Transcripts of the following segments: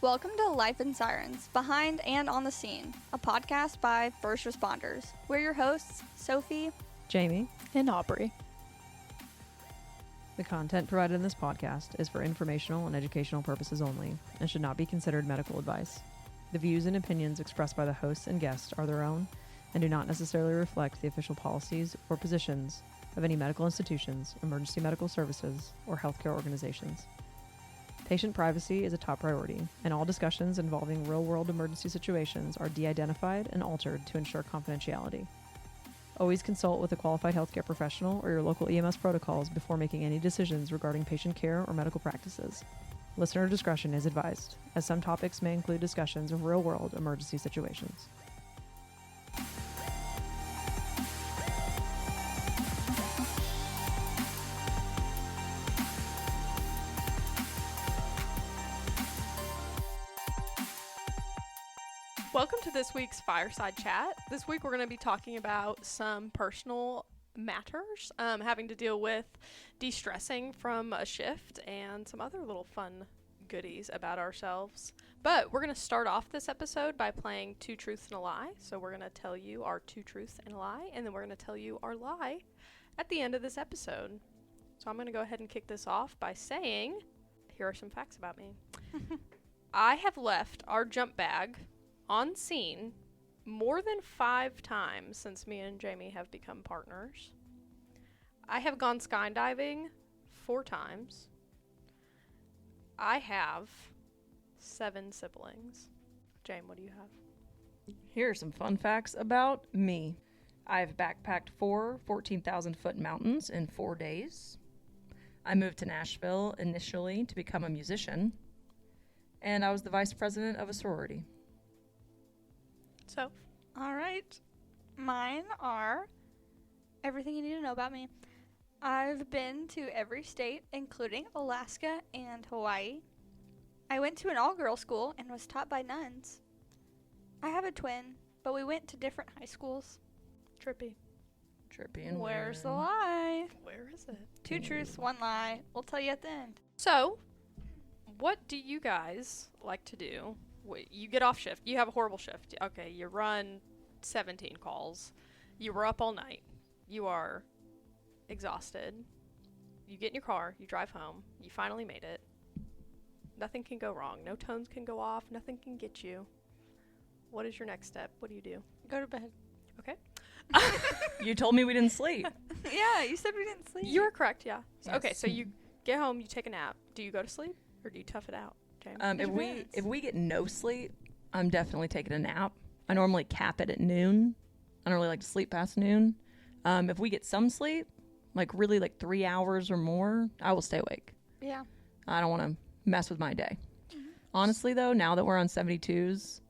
Welcome to Life and Sirens, Behind and on the Scene, a podcast by first responders. We're your hosts, Sophie, Jaime, and Aubrey. The content provided in this podcast is for informational and educational purposes only and should not be considered medical advice. The views and opinions expressed by the hosts and guests are their own and do not necessarily reflect the official policies or positions of any medical institutions, emergency medical services, or healthcare organizations. Patient privacy is a top priority, and all discussions involving real-world emergency situations are de-identified and altered to ensure confidentiality. Always consult with a qualified healthcare professional or your local EMS protocols before making any decisions regarding patient care or medical practices. Listener discretion is advised, as some topics may include discussions of real-world emergency situations. Welcome to this week's Fireside Chat. This week we're going to be talking about some personal matters, having to deal with de-stressing from a shift and some other little fun goodies about ourselves. But we're going to start off this episode by playing Two Truths and a Lie. So we're going to tell you our two truths and a lie, and then we're going to tell you our lie at the end of this episode. So I'm going to go ahead and kick this off by saying, here are some facts about me. I have left our jump bag on scene more than 5 times since me and Jaime have become partners. I have gone skydiving 4 times. I have 7 siblings. Jaime, what do you have? Here are some fun facts about me. I've backpacked 4 14,000-foot mountains in 4 days. I moved to Nashville initially to become a musician, and I was the vice president of a sorority. So, all right. Mine are everything you need to know about me. I've been to every state, including Alaska and Hawaii. I went to an all-girl school and was taught by nuns. I have a twin, but we went to different high schools. trippy. Trippy and Where's the weird. lie? Where is it? 2 truths, 1 lie. We'll tell you at the end. So, what do you guys like to do? You get off shift. You have a horrible shift. Okay, you run 17 calls. You were up all night. You are exhausted. You get in your car. You drive home. You finally made it. Nothing can go wrong. No tones can go off. Nothing can get you. What is your next step? What do you do? Go to bed. Okay. You told me we didn't sleep. Yeah, you said we didn't sleep. You were correct, yeah. Yes. Okay, so you get home, you take a nap. Do you go to sleep or do you tough it out, James? If we get no sleep, I'm definitely taking a nap. I normally cap it at noon. I don't really like to sleep past noon. If we get some sleep, like 3 hours or more, I will stay awake. Yeah. I don't want to mess with my day. Honestly, though, now that we're on 72s,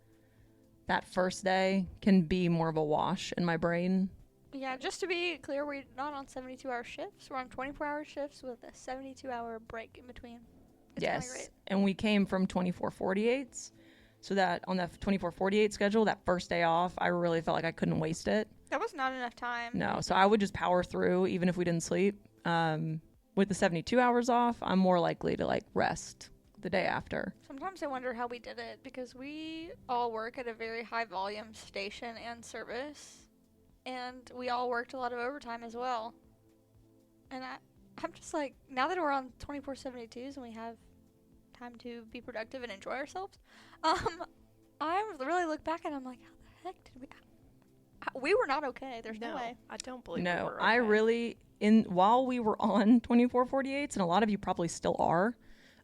that first day can be more of a wash in my brain. Yeah, just to be clear, we're not on 72-hour shifts. We're on 24-hour shifts with a 72-hour break in between. It's Yes, great. and we came from 24/48s, so that on the 24/48 schedule, that first day off, I really felt like I couldn't waste it. That was not enough time. No, so I would just power through even if we didn't sleep. With the 72 hours off, I'm more likely to rest the day after. Sometimes I wonder how we did it because we all work at a very high volume station and service, and we all worked a lot of overtime as well. And I'm just like, now that we're on 24/72s and we have time to be productive and enjoy ourselves, I really look back and I'm like, how the heck did we were not okay. There's no way. I don't believe we No, were I okay. really, while we were on 24/48s, and a lot of you probably still are,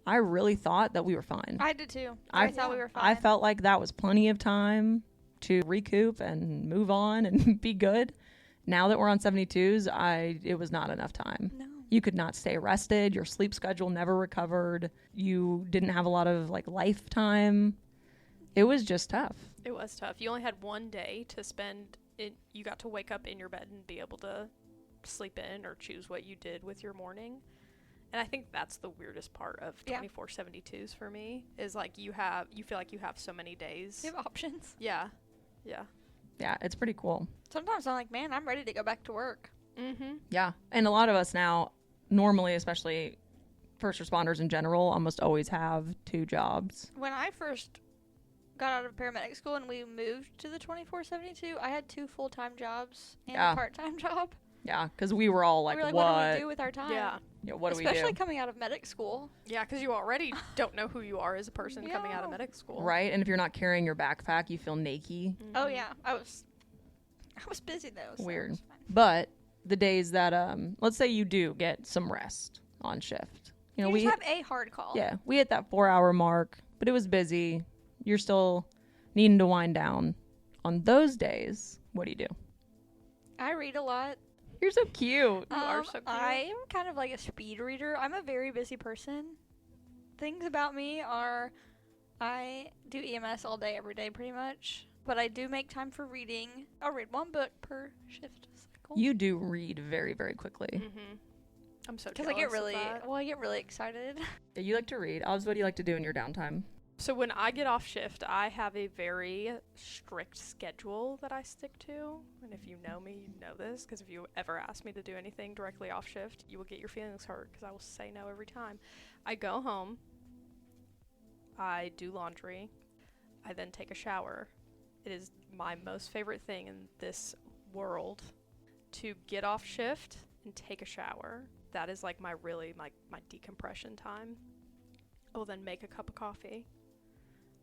I really thought that we were fine. I did too. I thought we were fine. I felt like that was plenty of time to recoup and move on and be good. Now that we're on 72s, it was not enough time. No. You could not stay rested. Your sleep schedule never recovered. You didn't have a lot of life time. It was just tough. It was tough. You only had 1 day to spend it. You got to wake up in your bed and be able to sleep in or choose what you did with your morning. And I think that's the weirdest part of 24/72s for me is you feel like you have so many days. You have options. Yeah. Yeah, it's pretty cool. Sometimes I'm like, man, I'm ready to go back to work. Mm-hmm. Yeah. And a lot of us now, normally, especially first responders in general almost always have 2 jobs. When I first got out of paramedic school and we moved to the 2472, I had 2 full-time jobs and Yeah. a part-time job. Yeah, because we were all like, We were like, what? do we do with our time? Yeah. Yeah, what do we Especially do? coming out of medic school. Yeah, because you already don't know who you are as a person coming out of Yeah. medic school. Right? And if you're not carrying your backpack, you feel naked. Oh Mhm. yeah, I was busy though. So Weird. it was fine. But the days that, let's say you do get some rest on shift. You know, You we just have a hard call. yeah, we hit that 4-hour mark, but it was busy. You're still needing to wind down. On those days, what do you do? I read a lot. You're so cute. You are so cute. I'm kind of like a speed reader. I'm a very busy person. Things about me are I do EMS all day, every day, pretty much. But I do make time for reading. I'll read 1 book per shift cycle. You do read very, very quickly. Mm-hmm. I'm so Because jealous I get of really, that. I get really excited. Yeah, you like to read. Oz, what do you like to do in your downtime? So when I get off shift, I have a very strict schedule that I stick to. And if you know me, you know this. Because if you ever ask me to do anything directly off shift, you will get your feelings hurt because I will say no every time. I go home. I do laundry. I then take a shower. It is my most favorite thing in this world to get off shift and take a shower. That is like my decompression time. I will then make a cup of coffee.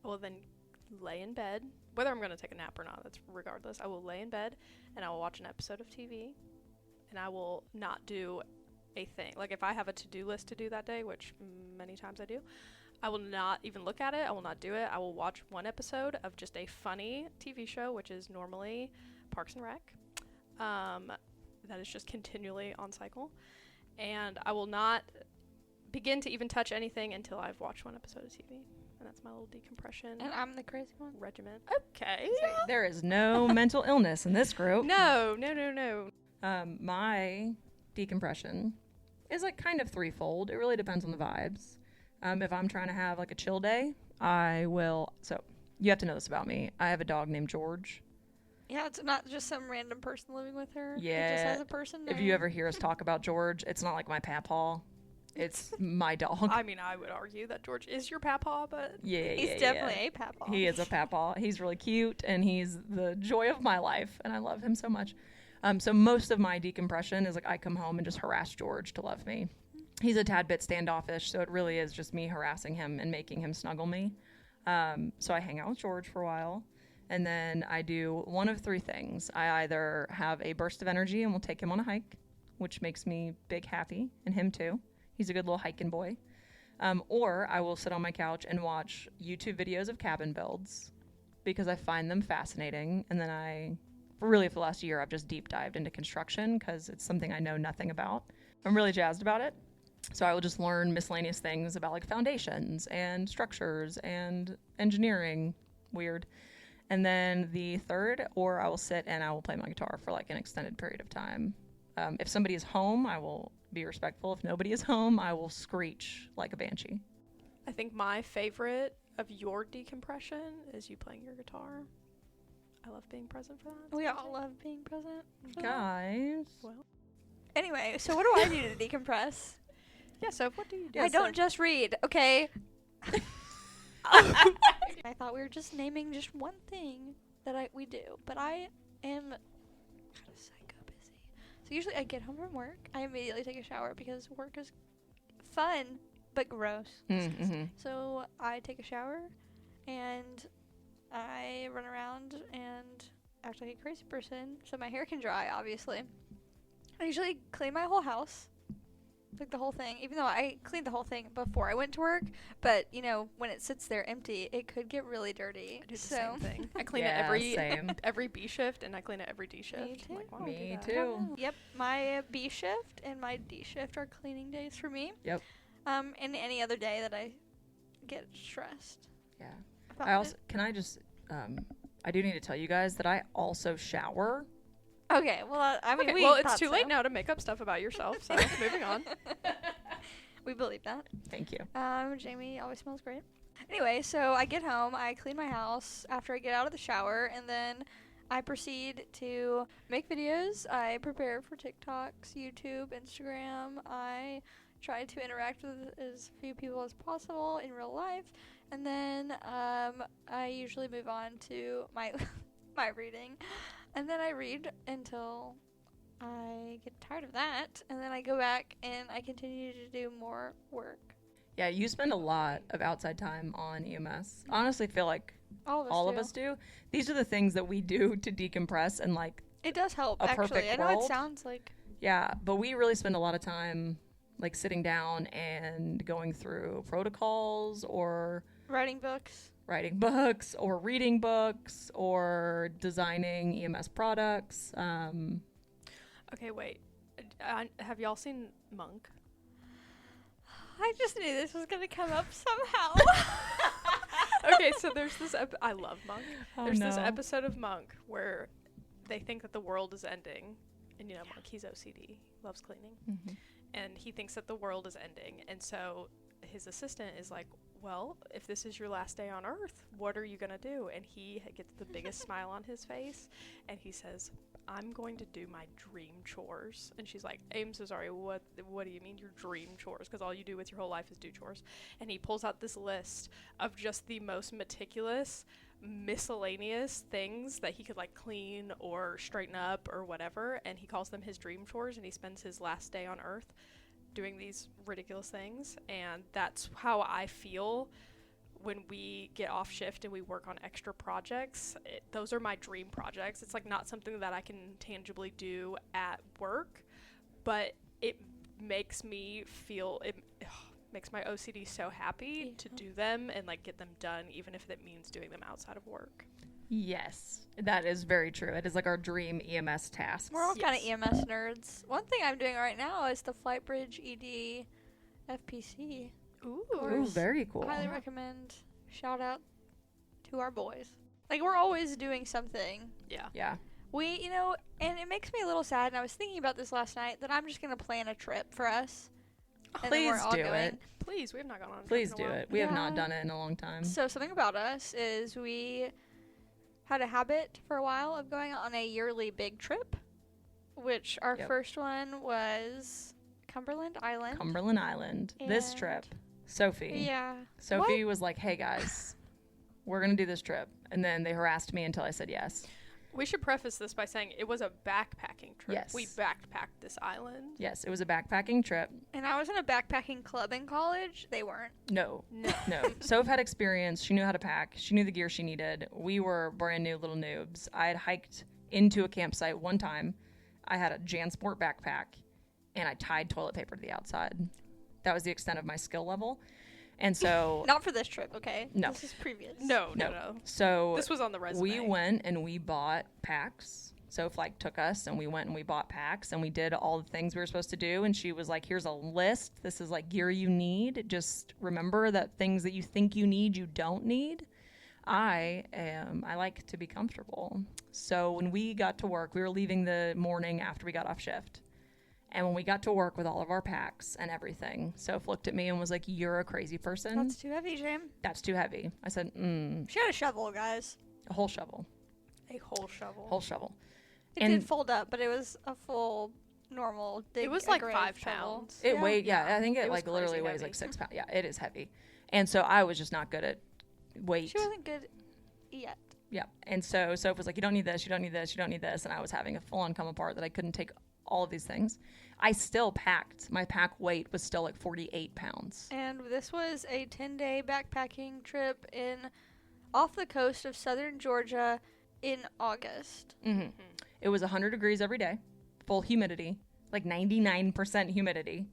I will then lay in bed. Whether I'm going to take a nap or not, that's regardless. I will lay in bed and I will watch an episode of TV. And I will not do a thing. Like if I have a to-do list to do that day, which many times I do, I will not even look at it. I will not do it. I will watch 1 episode of just a funny TV show, which is normally Parks and Rec. That is just continually on cycle. And I will not begin to even touch anything until I've watched 1 episode of TV. And that's my little decompression And I'm the crazy one. regiment. Okay. There is no mental illness in this group. No. My decompression is like kind of threefold. It really depends on the vibes. If I'm trying to have like a chill day, I will. So you have to know this about me. I have a dog named George. Yeah, it's not just some random person living with her. It just Yeah. has a person If name. you ever hear us talk about George, it's not like my papaw. It's my dog. I mean, I would argue that George is your papaw, but He's definitely a papaw. He is a papaw. He's really cute, and he's the joy of my life, and I love him so much. So most of my decompression is like I come home and just harass George to love me. He's a tad bit standoffish, so it really is just me harassing him and making him snuggle me. So I hang out with George for a while, and then I do one of 3 things. I either have a burst of energy and we'll take him on a hike, which makes me big happy, and him too. He's a good little hiking boy. Or I will sit on my couch and watch YouTube videos of cabin builds because I find them fascinating. And then for the last year, I've just deep dived into construction because it's something I know nothing about. I'm really jazzed about it. So I will just learn miscellaneous things about like foundations and structures and engineering. Weird. And then the third, or I will sit and I will play my guitar for like an extended period of time. If somebody is home, I will be respectful. If nobody is home, I will screech like a banshee. I think my favorite of your decompression is you playing your guitar. I love being present for that. We all love being present. Guys. Well, Anyway, so what do I do to decompress? yeah, so what do you do? I don't just read, okay? I thought we were just naming just one thing that we do, but I am kind of psycho busy. So usually I get home from work, I immediately take a shower because work is fun but gross. Mm-hmm. So I take a shower and I run around and act like a crazy person so my hair can dry, obviously. I usually clean my whole house. Like the whole thing, even though I cleaned the whole thing before I went to work, but you know, when it sits there empty, it could get really dirty. I do the so same thing. I clean Yeah, it same. every B shift, and I clean it every D shift. Me I'm like, too. why don't we do Me that? too. I don't know. Yep, my B shift and my D shift are cleaning days for me. Yep. And any other day that I get stressed. Yeah. about I also it. can I just I do need to tell you guys that I also shower. Okay, well, I mean, Okay, we well, it's thought too late so. now to make up stuff about yourself, so moving on. We believe that. Thank you. Jamie always smells great. Anyway, so I get home, I clean my house after I get out of the shower, and then I proceed to make videos. I prepare for TikToks, YouTube, Instagram. I try to interact with as few people as possible in real life. And then I usually move on to my my reading. And then I read until I get tired of that. And then I go back and I continue to do more work. Yeah, you spend a lot of outside time on EMS. I honestly feel like All of us do. These are the things that we do to decompress and like, It does help, A actually. perfect I know world. it sounds like... yeah, but we really spend a lot of time like sitting down and going through protocols or Writing books. writing books or reading books or designing EMS products. Okay, wait. Have y'all seen Monk? I just knew this was going to come up somehow. Okay, so there's this I love Monk. Oh, There's this no. episode of Monk where they think that the world is ending. And you know, Monk, he's OCD, loves cleaning. Mhm. And he thinks that the world is ending. And so his assistant is like, well, if this is your last day on Earth, what are you going to do? And he gets the biggest smile on his face. And he says, I'm going to do my dream chores. And she's like, I'm so sorry, what do you mean your dream chores? Because all you do with your whole life is do chores. And he pulls out this list of just the most meticulous, miscellaneous things that he could like clean or straighten up or whatever. And he calls them his dream chores. And he spends his last day on Earth doing these ridiculous things. And that's how I feel when we get off shift and we work on extra projects. Those are my dream projects. It's like not something that I can tangibly do at work, but it makes me feel, it makes my OCD so happy to do them and like get them done, even if it means doing them outside of work. Yes, that is very true. It is like our dream EMS tasks. We're all kind of Yes. EMS nerds. One thing I'm doing right now is the Flightbridge ED FPC. Ooh. Ooh, very cool. Highly recommend. Shout out to our boys. Like, we're always doing something. Yeah. Yeah. We, you know, and it makes me a little sad, and I was thinking about this last night, that I'm just going to plan a trip for us. And then we're Please all do going. it. Please, we have not gone on a trip Please in a do while. it. We have not Yeah. done it in a long time. So something about us is we had a habit for a while of going on a yearly big trip, which our Yep. first one was Cumberland Island. Cumberland Island. This And- trip, Sophie. Yeah. Sophie was like, hey guys, we're going to do this trip. And then they harassed me until I said yes. We should preface this by saying it was a backpacking trip. Yes. We backpacked this island. Yes, it was a backpacking trip. And I was in a backpacking club in college. They weren't. No. No. No. Soph had experience. She knew how to pack. She knew the gear she needed. We were brand new little noobs. I had hiked into a campsite one time. I had a JanSport backpack, and I tied toilet paper to the outside. That was the extent of my skill level. And so... Not for this trip, okay? No. This is previous. No. So This was on the resume. we went and we bought packs. Soph like took us and we went and we bought packs and we did all the things we were supposed to do. And she was like, here's a list. This is like gear you need. Just remember that things that you think you need, you don't need. I like to be comfortable. So when we got to work, we were leaving the morning after we got off shift. And when we got to work with all of our packs and everything, Soph looked at me and was like, you're a crazy person. That's too heavy, Jaime. That's too heavy. I said, She had a shovel, guys. a whole shovel. A whole shovel. Whole shovel. It And- did fold up, but it was a full, normal, It was like 5 pounds. It weighed, I think it It was like literally crazy weighs heavy. like 6 pounds. Yeah, it is heavy. And so I was just not good at weight. She wasn't good yet. Yeah. And so Soph was like, you don't need this, you don't need this, you don't need this. And I was having a full on come apart that I couldn't take all of these things. I still packed. My pack weight was still like 48 pounds. And this was a 10-day backpacking trip off the coast of southern Georgia in August. Mm-hmm. It was 100 degrees every day, full humidity, like 99% humidity.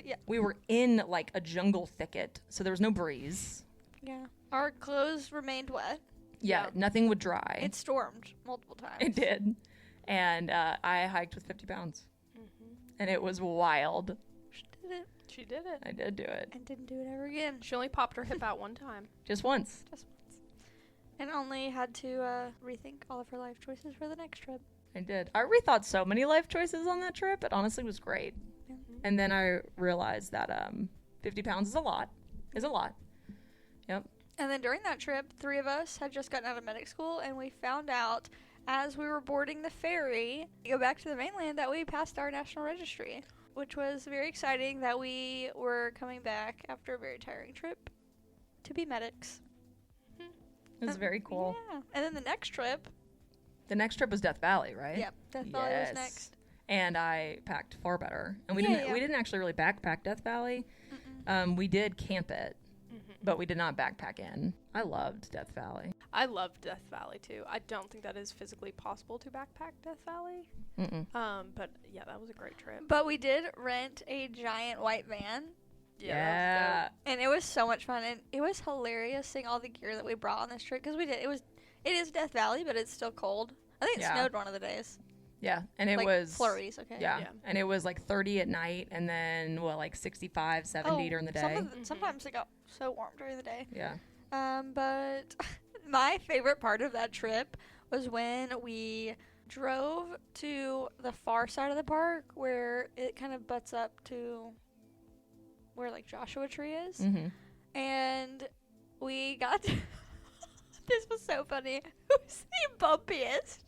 Yeah. We were in like a jungle thicket, so there was no breeze. Yeah. Our clothes remained wet. Yeah, nothing would dry. It stormed multiple times. It did. And I hiked with 50 pounds. And it was wild. She did it She did it. I did do it. and didn't do it ever again. She only popped her hip out one time. Just once. Just once. And only had to rethink all of her life choices for the next trip. I did. I rethought so many life choices on that trip. It honestly was great. And then I realized that 50 pounds is a lot. Yep. And then during that trip, 3 of us had just gotten out of medic school, and we found out as we were boarding the ferry to go back to the mainland that we passed our national registry. which was very exciting that we were coming back after a very tiring trip to be medics. It was very cool. Yeah. And then the next trip. The next trip was Death Valley, right? Yep, Death Valley was next. And I packed far better. And we Yeah. didn't actually really backpack Death Valley. We did camp it, but we did not backpack in. I loved Death Valley. I loved Death Valley too. I don't think that is physically possible to backpack Death Valley. But yeah, that was a great trip. But we did rent a giant white van. Yeah. And it was so much fun, and it was hilarious seeing all the gear that we brought on this trip, because it is Death Valley, but it's still cold. I think it snowed one of the days. Yeah, and it like was flurries. Okay. Yeah, and it was like 30 at night, and then like 65, 70 during the day. Sometimes it got so warm during the day. Yeah. But my favorite part of that trip was when we drove to the far side of the park where it kind of butts up to where like Joshua Tree is, and we got to this was so funny. It was the bumpiest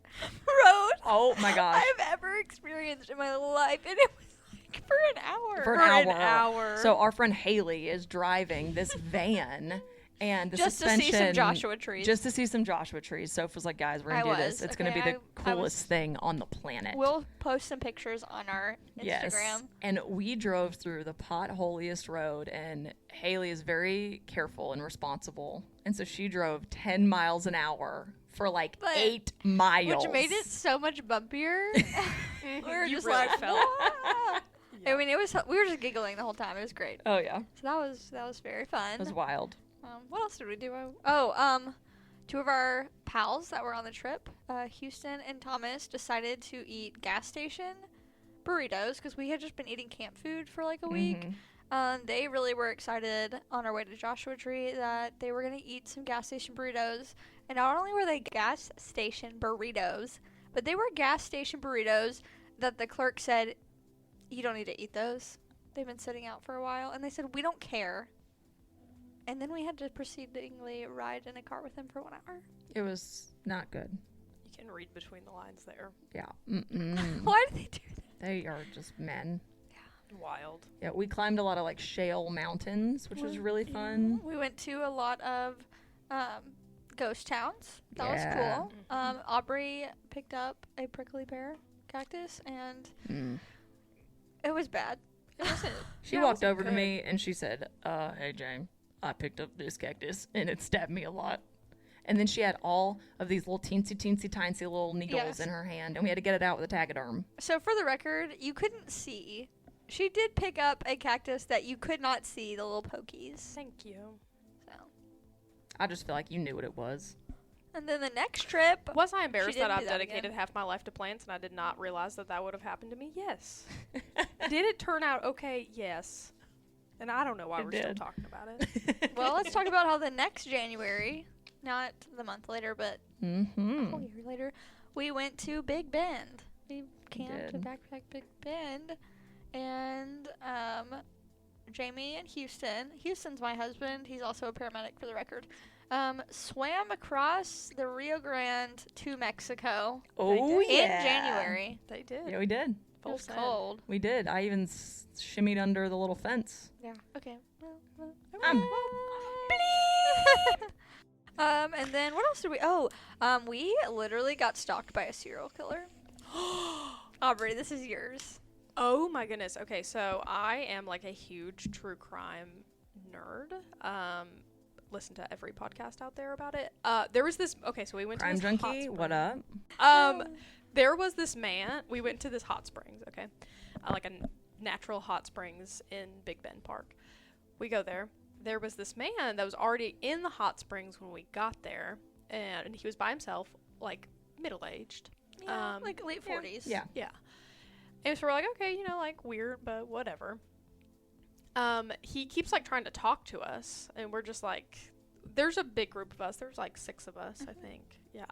road my gosh I've ever experienced in my life, and it was like for an hour. So our friend Haley is driving this van, and the just suspension, to see some Joshua trees. Just to see some Joshua trees. Soph was like, guys, we're gonna do this. It's gonna be the coolest thing on the planet. We'll post some pictures on our Instagram. Yes. And we drove through the potholiest road, and Haley is very careful and responsible, and so she drove 10 miles an hour for like 8 miles, which made it so much bumpier. We were just really like, felt. I mean, we were just giggling the whole time. It was great. Oh yeah, So that was very fun. it was wild. What else did we do? Two of our pals that were on the trip, Houston and Thomas, decided to eat gas station burritos because we had just been eating camp food for like a week. They really were excited on our way to Joshua Tree that they were going to eat some gas station burritos. And not only were they gas station burritos, but they were gas station burritos that the clerk said, you don't need to eat those. They've been sitting out for a while. And they said, we don't care. And then we had to proceedingly ride in a car with them for 1 hour. It was not good. You can read between the lines there. Yeah. Why did they do that? They are just men. Wild. Yeah, we climbed a lot of like shale mountains, which was really fun. We went to a lot of ghost towns. That was Yeah. cool. Aubrey picked up a prickly pear cactus, and it was bad. It wasn't. She walked over to me and she said, hey, Jaime, I picked up this cactus and it stabbed me a lot. And then she had all of these little teensy little needles in her hand, and we had to get it out with a taxiderm. So for the record, you couldn't see. She did pick up a cactus that you could not see the little pokies. Thank you. So. I just feel like you knew what it was. And then the next trip. Was I embarrassed that didn't I've do that dedicated again. half my life to plants and I did not realize that would have happened to me? Yes. Did it turn out okay? Yes. And I don't know why It we're did. still talking about it. Well, let's talk about how the next January, not the month later, but a whole year later, we went to Big Bend. We camped and backpacked Big Bend. And Jaime and Houston's my husband. He's also a paramedic for the record. Swam across the Rio Grande to Mexico. Oh, in January. They did. Yeah, we did. It Full was send. cold. We did. I even shimmied under the little fence. Yeah. Okay. I'm And then what else did we? We literally got stalked by a serial killer. Aubrey, this is yours. Oh my goodness. Okay, so I am like a huge true crime nerd. Listen to every podcast out there about it. There was this. Okay, so we went Crime to this hot junkie. spring. What up? There was this man. We went to this hot springs. Okay, like a natural hot springs in Big Bend Park. We go there. There was this man that was already in the hot springs when we got there, and he was by himself, like middle-aged. Yeah, like late 40s. Yeah. Yeah. And so we're like, okay, like weird, but whatever. He keeps like trying to talk to us, and we're just like, there's a big group of us. There's like 6 of us, I think. Yeah.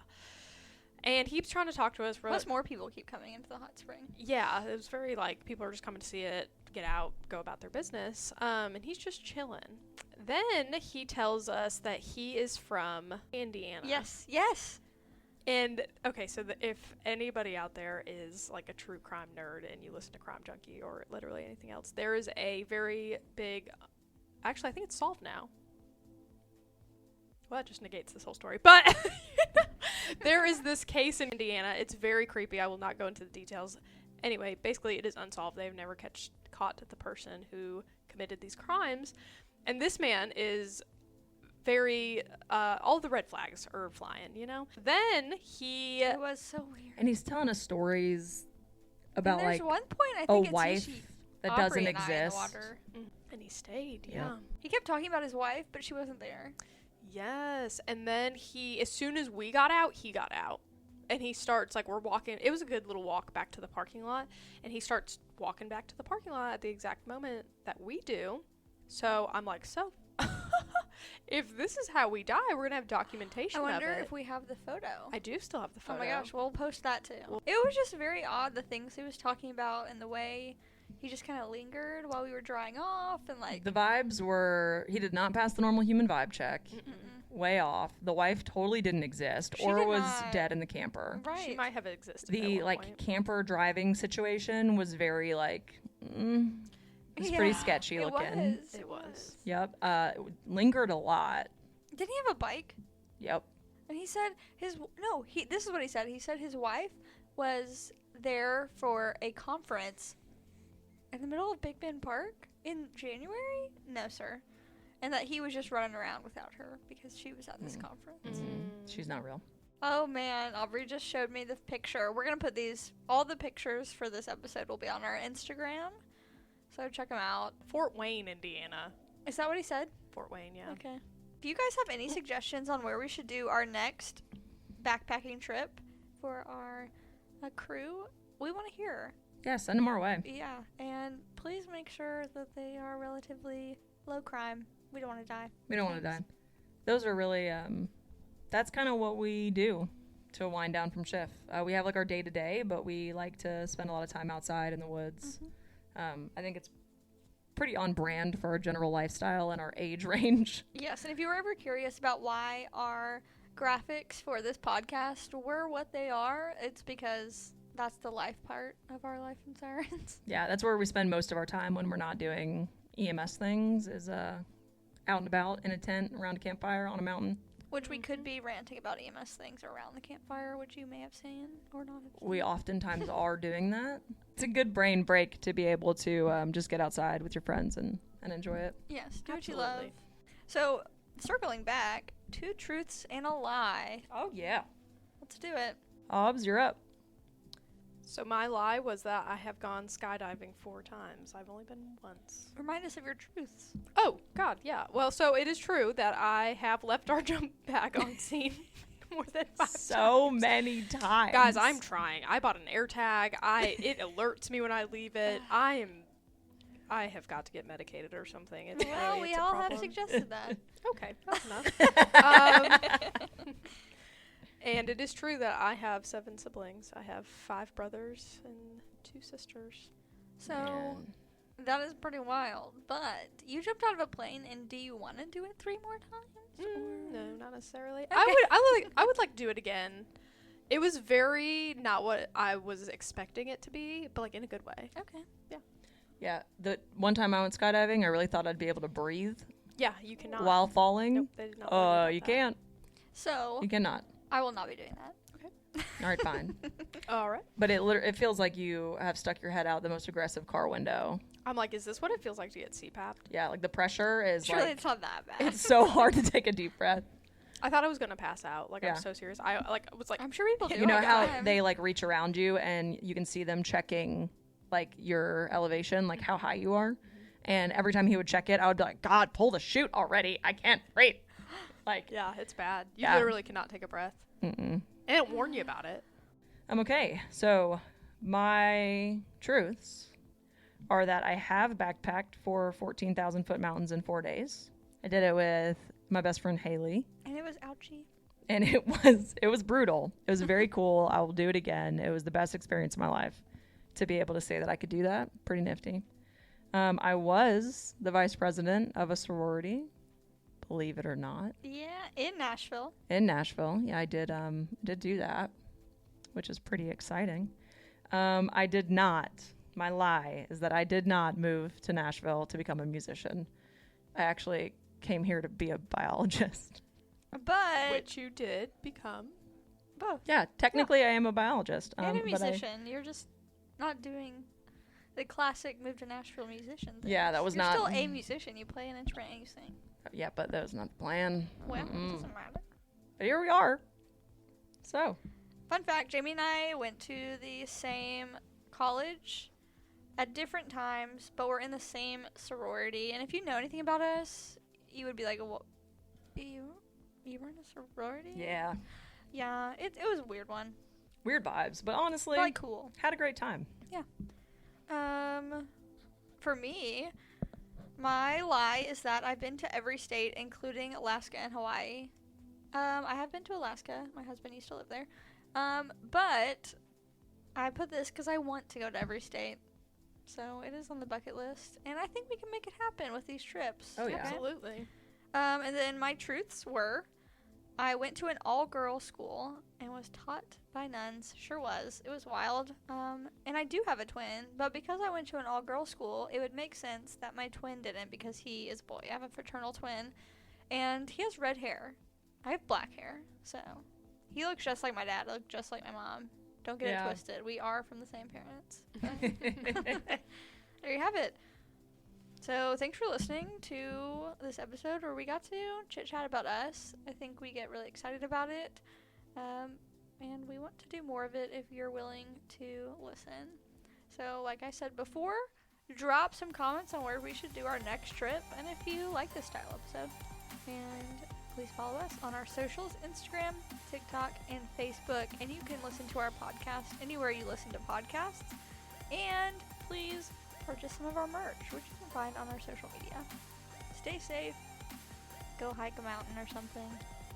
And he keeps trying to talk to us. Plus, more people keep coming into the hot spring. Yeah, it was very like people are just coming to see it, get out, go about their business. And he's just chilling. Then he tells us that he is from Indiana. Yes. And okay, so if anybody out there is like a true crime nerd and you listen to Crime Junkie or literally anything else, there is a very big, actually I think it's solved now. Well, that just negates this whole story. But there is this case in Indiana. It's very creepy. I will not go into the details. Anyway, basically it is unsolved. They've never caught the person who committed these crimes. And this man is very, all the red flags are flying, you know? Then he... It was so weird. And he's telling us stories about, and there's like, one point, I a think it's wife that Aubrey doesn't and I in the exist. water. And he stayed, Yep. yeah. He kept talking about his wife, but she wasn't there. Yes. And then as soon as we got out, he got out. And he starts, like, we're walking. It was a good little walk back to the parking lot. And he starts walking back to the parking lot at the exact moment that we do. So I'm like, so if this is how we die, we're going to have documentation I wonder of it. if we have the photo. I do still have the photo. Oh my gosh, we'll post that too. It was just very odd, the things he was talking about and the way he just kind of lingered while we were drying off and like... The vibes were, he did not pass the normal human vibe check. Way off. The wife totally didn't exist She or did was not. dead in the camper. Right. She might have existed at The, one like, point. camper driving situation was very, like, it's pretty sketchy it looking. Was. It was. Yep. It lingered a lot. Didn't he have a bike? Yep. And he said this is what he said. He said his wife was there for a conference in the middle of Big Bend Park in January? No, sir. And that he was just running around without her because she was at this conference. She's not real. Oh man, Aubrey just showed me the picture. We're going to put all the pictures for this episode will be on our Instagram. So check them out. Fort Wayne, Indiana. Is that what he said? Fort Wayne, yeah. Okay. If you guys have any suggestions on where we should do our next backpacking trip for our crew, we want to hear. Yeah, send them our way. Yeah, and please make sure that they are relatively low crime. We don't want to die. We don't want to die. Those are really, that's kind of what we do to wind down from shift. We have like our day to day, but we like to spend a lot of time outside in the woods. I think it's pretty on brand for our general lifestyle and our age range. Yes, and if you were ever curious about why our graphics for this podcast were what they are, it's because that's the life part of our Life and Sirens. Yeah, that's where we spend most of our time when we're not doing EMS things, is out and about in a tent around a campfire on a mountain. Which we could be ranting about EMS things around the campfire, which you may have seen or not have seen. We oftentimes are doing that. It's a good brain break to be able to just get outside with your friends and enjoy it. Yes, do what you Absolutely. love. So, circling back, 2 truths and a lie. Oh, yeah. Let's do it. Obs, you're up. So my lie was that I have gone skydiving 4 times. I've only been once. Remind us of your truths. Oh, God, yeah. Well, so it is true that I have left our jump bag on scene more than 5 So times. many times. Guys, I'm trying. I bought an air tag. It alerts me when I leave it. I have got to get medicated or something. It's Well, really, we it's a all have problem. suggested that. Okay, that's enough. And it is true that I have 7 siblings. I have 5 brothers and 2 sisters. So, Man. that is pretty wild. But you jumped out of a plane, and do you want to do it 3 more times? No, not necessarily. Okay. I would like to do it again. It was very not what I was expecting it to be, but like in a good way. Okay. Yeah, the one time I went skydiving, I really thought I'd be able to breathe Yeah, you cannot. while falling. Nope, they did not warn me about You that. can't. So, You cannot. I will not be doing that. All right, fine. All right. But it feels like you have stuck your head out the most aggressive car window. I'm like, is this what it feels like to get CPAP'd? Yeah, like the pressure is Surely like, it's not that bad. it's so hard to take a deep breath. I thought I was gonna pass out. Like Yeah. I'm so serious. I was like, I'm sure people do. You know all the how time. they like reach around you and you can see them checking like your elevation, like how high you are. And every time he would check it, I would be like, God, pull the chute already. I can't breathe. Like, yeah, it's bad. You Yeah. literally cannot take a breath, mm-mm. and it warn you about it. I'm okay. So my truths are that I have backpacked for 14,000 foot mountains in 4 days. I did it with my best friend Haley, And it was ouchie. and it was brutal. It was very cool. I will do it again. It was the best experience of my life to be able to say that I could do that. Pretty nifty. I was the vice president of a sorority. believe it or not. Yeah, in Nashville. In Nashville. Yeah, I did do that, which is pretty exciting. I did not. My lie is that I did not move to Nashville to become a musician. I actually came here to be a biologist. But Which you did become. both. Yeah, technically I am a biologist. And a but musician. You're just not doing the classic move to Nashville musician thing. Yeah, that was You're not- still a musician. You play an instrument and you sing. Yeah, but that was not the plan. Well, it doesn't matter. But here we are. So, Fun fact, Jamie and I went to the same college at different times, but we're in the same sorority. And if you know anything about us, you would be like, "What? You were in a sorority?" yeah, Yeah, it was a weird one. weird vibes, but honestly, But, like, cool. had a great time. For me, my lie is that I've been to every state, including Alaska and Hawaii. I have been to Alaska. My husband used to live there. But I put this because I want to go to every state. So it is on the bucket list. And I think we can make it happen with these trips. Oh, yeah. Absolutely. And then my truths were, I went to an all-girl school and was taught by nuns. Sure was. It was wild. And I do have a twin, but because I went to an all-girl school, it would make sense that my twin didn't because he is a boy. I have a fraternal twin, and he has red hair. I have black hair, so he looks just like my dad. I look just like my mom. Don't get Yeah. it twisted. We are from the same parents. There you have it. So thanks for listening to this episode where we got to chit chat about us. I think we get really excited about it. And we want to do more of it if you're willing to listen. So like I said before, drop some comments on where we should do our next trip and if you like this style episode. And please follow us on our socials, Instagram, TikTok, and Facebook. And you can listen to our podcast anywhere you listen to podcasts. And please purchase some of our merch, which you can find on our social media. Stay safe. Go hike a mountain or something.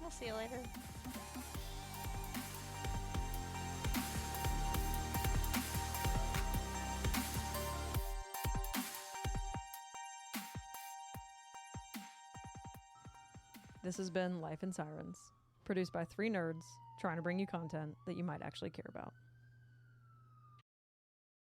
We'll see you later. This has been Life and Sirens, produced by 3 nerds trying to bring you content that you might actually care about.